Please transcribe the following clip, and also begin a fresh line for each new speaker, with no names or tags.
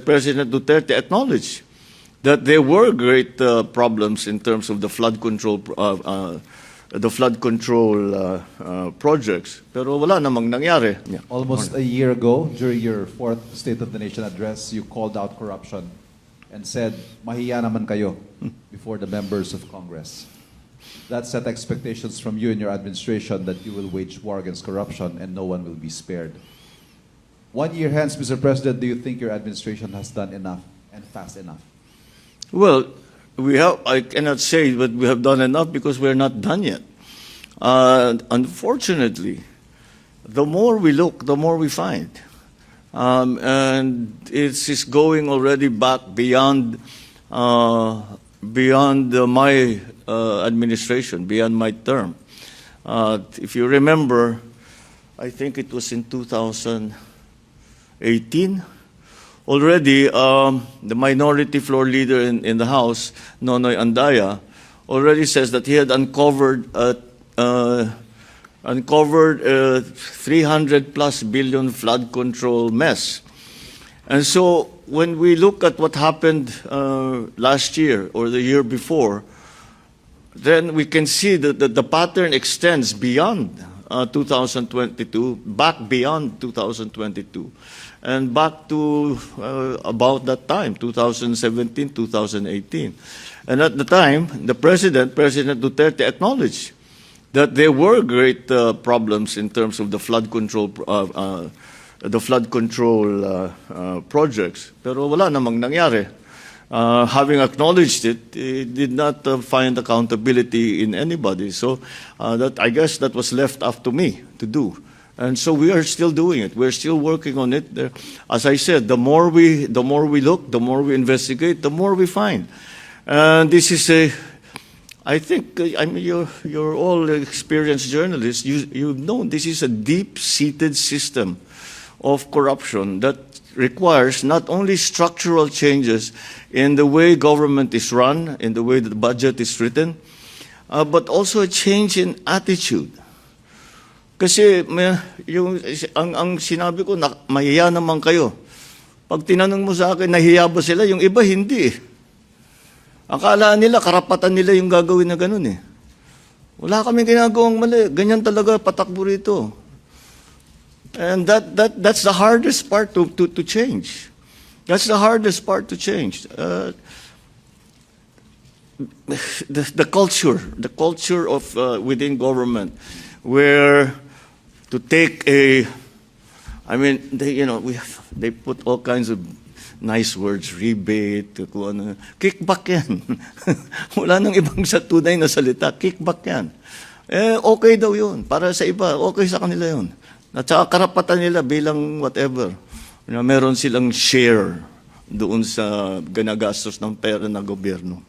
President Duterte acknowledged that there were great problems in terms of the flood control projects, pero wala namang nangyari. Yeah.
Almost a year ago, during your fourth State of the Nation address, you called out corruption and said, mahiya naman kayo before the members of Congress. That set expectations from you and your administration that you will wage war against corruption and no one will be spared. 1 year hence, Mr. President, do you think your administration has done enough and fast enough?
Well, I cannot say that we have done enough because we're not done yet. Unfortunately, the more we look, the more we find. And it's going already back beyond my administration, beyond my term. If you remember, I think it was in 2018, already the minority floor leader in the House, Nonoy Andaya, already says that he had uncovered 300 plus billion flood control mess. And so when we look at what happened last year or the year before, then we can see that the pattern extends beyond 2022, back beyond 2022, and back to about that time, 2017, 2018. And at the time, President Duterte acknowledged that there were great problems in terms of the flood control projects, pero wala namang nangyari. Having acknowledged it, he did not find accountability in anybody. So I guess that was left up to me to do. And so we are still doing it. We're still working on it. As I said, the more we look, the more we investigate, the more we find. And this is I think, I mean, you're all experienced journalists. You've known this is a deep-seated system of corruption that requires not only structural changes in the way government is run, in the way that the budget is written, but also a change in attitude. Kasi ang sinabi ko, mahiya naman kayo. Pag tinanong mo sa akin, nahiya ba sila? Yung iba, hindi. Akala nila, karapatan nila yung gagawin na ganun eh. Wala kaming ginagawang mali. Ganyan talaga patakbo rito. And that's the hardest part to change. That's the hardest part to change. The culture of within government, where to take I mean, they put all kinds of nice words, rebate, kickback yan. Wala nang ibang sa tunay na salita, kickback yan. Okay daw yun. Para sa iba, okay sa kanila yun. At saka karapatan nila bilang whatever. Meron silang share doon sa ginagastos ng pera ng gobyerno.